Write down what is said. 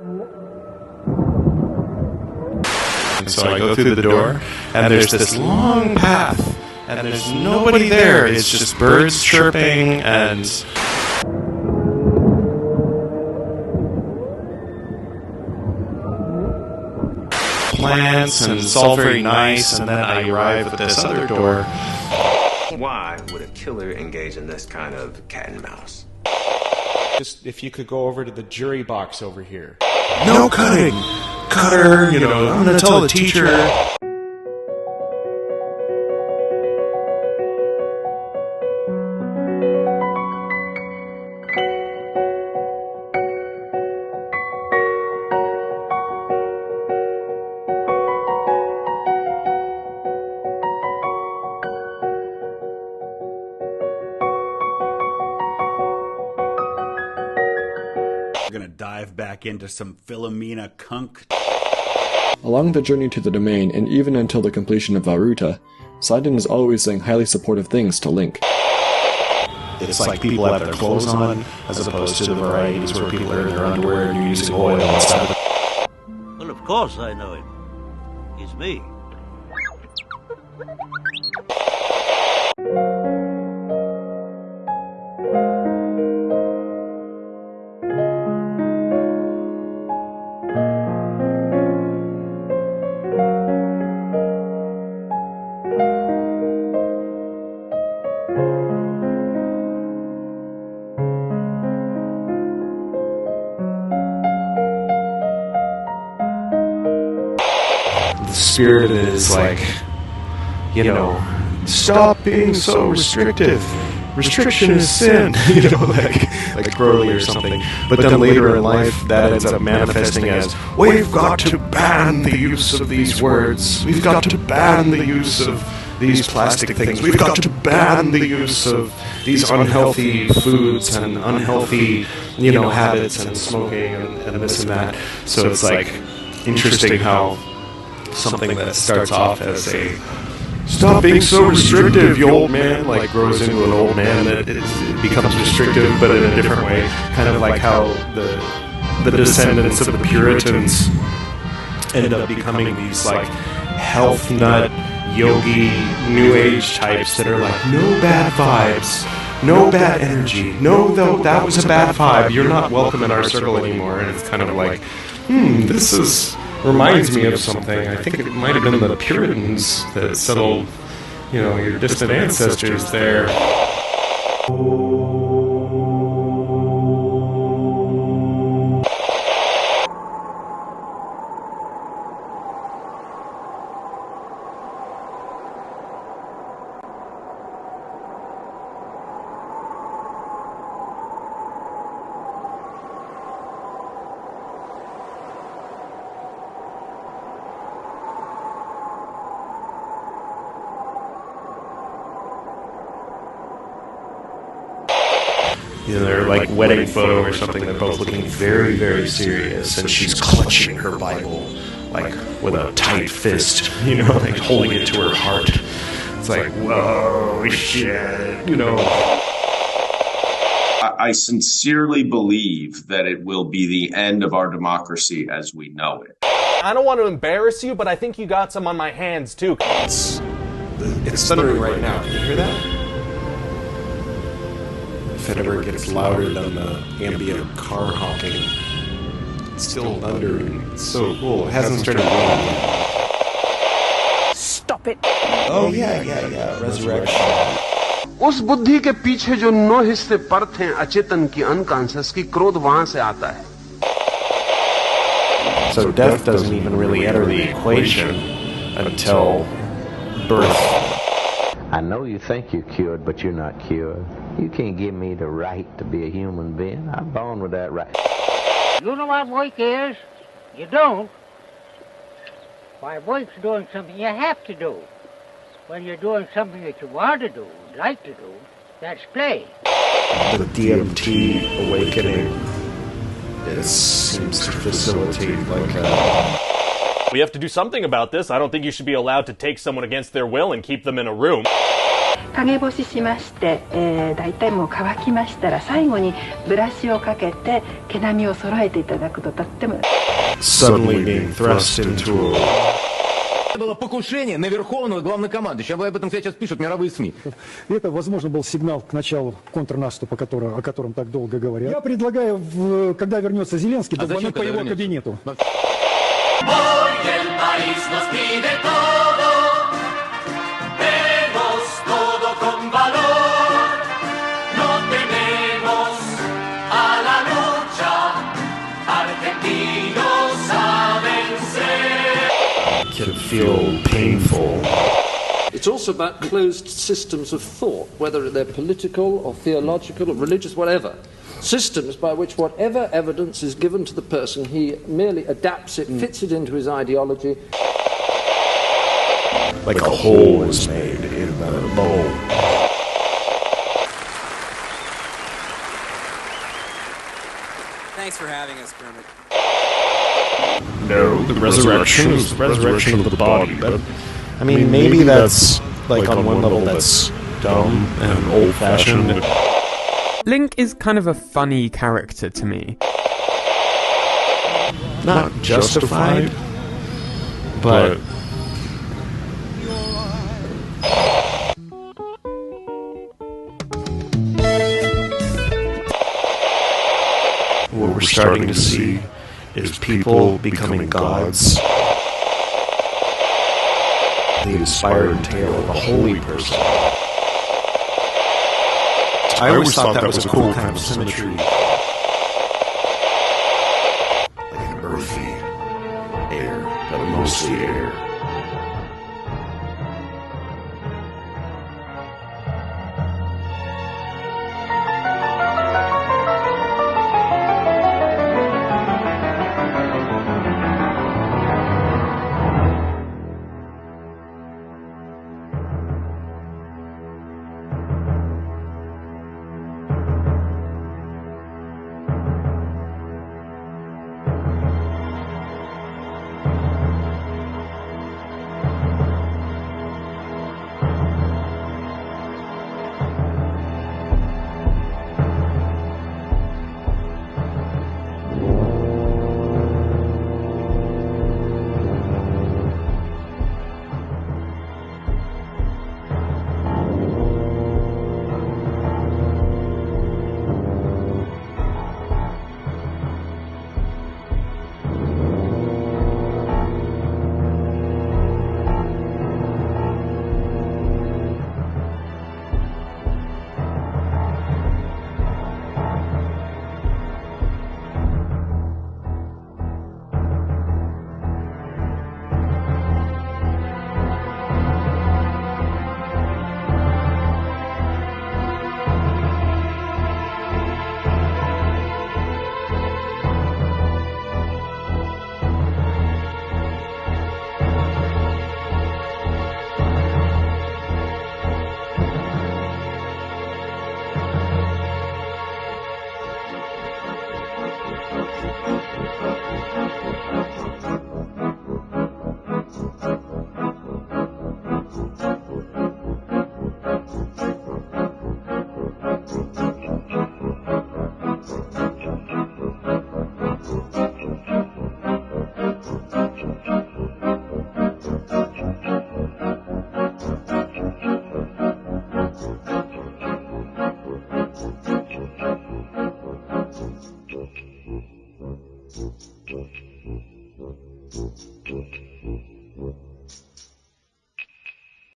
And so I go through the door, and there's this long path, and there's nobody there. It's just birds chirping and plants, and it's all very nice, and then I arrive at this other door. Why would a killer engage in this kind of cat and mouse? Just if you could go over to the jury box over here. No cutting! Cutter, I'm gonna tell the teacher. We're gonna dive back into some Philomena kunk. Along the journey to the domain, and even until the completion of Varuta, Sidon is always saying highly supportive things to Link. It's like people have their clothes on, as opposed to the varieties where people are in their underwear and you're using oil instead of... Well, of course I know him. He's me. The spirit of it is like, stop being so restrictive. Restriction is sin, like Crowley or something. But then later in life, that ends up manifesting as, we've got to ban the use of these words. We've got to ban the use of these plastic things. We've got to ban the use of these unhealthy foods and unhealthy, habits and smoking and this and that. So it's like interesting how something that starts off as a stop being so restrictive, you old man, like grows into an old man that it becomes restrictive, but in a different way. Kind of like how the descendants of the Puritans end up becoming these like health nut, yogi, new age types that are like, no bad vibes, no bad energy, no, though that was a bad vibe, you're not welcome in our circle anymore. And it's kind of like, this reminds me of something. I think it might have been the Puritans that settled, your distant ancestors there. Their like wedding photo or something, they're both looking very, very serious, and she's clutching her Bible like with a tight fist, like holding it to her heart. It's like, whoa, shit, I sincerely believe that it will be the end of our democracy as we know it. I don't want to embarrass you, but I think you got some on my hands too. It's thundering right now. Can you hear that? If it ever gets louder than the ambient car honking, it's still thundering. It's so cool. It hasn't started raining yet. Stop it! Oh yeah. Resurrection. उस बुद्धि के पीछे जो 9 हिस्से परत हैं अचेतन की, अनकॉन्शियस की, क्रोध वहां से आता है. So death doesn't even really enter the equation until birth. I know you think you're cured, but you're not cured. You can't give me the right to be a human being. I'm born with that right. You know what work is? You don't. Why, work's doing something you have to do. When you're doing something that you want to do, like to do, that's play. The DMT awakening, it seems to facilitate like a... We have to do something about this. I don't think you should be allowed to take someone against their will and keep them in a room. 陰干ししまして、だいたいもう乾きましたら最後にブラシをかけて毛並みを揃えていただくととっても Suddenly being thrust into a... Это было покушение на верховного главнокомандующего. Об этом сейчас пишут мировые СМИ. Это, возможно, был сигнал к началу контрнаступа, о котором так долго говорят. Я предлагаю, когда вернется Зеленский, позвонить по его кабинету. Can feel painful. It's also about closed systems of thought, whether they're political or theological or religious, whatever. Systems by which whatever evidence is given to the person, he merely adapts it, fits it into his ideology. Like a hole was made in the bone. Thanks for having us, Kermit. No, the resurrection is the resurrection of the body. But, I mean, maybe that's, like, on one level that's dumb and old-fashioned. Link is kind of a funny character to me. Not justified, but... what we're starting to see is people becoming gods. The inspired tale of a holy person. I always thought that was a cool kind of symmetry. Like an earthy air, but mostly air.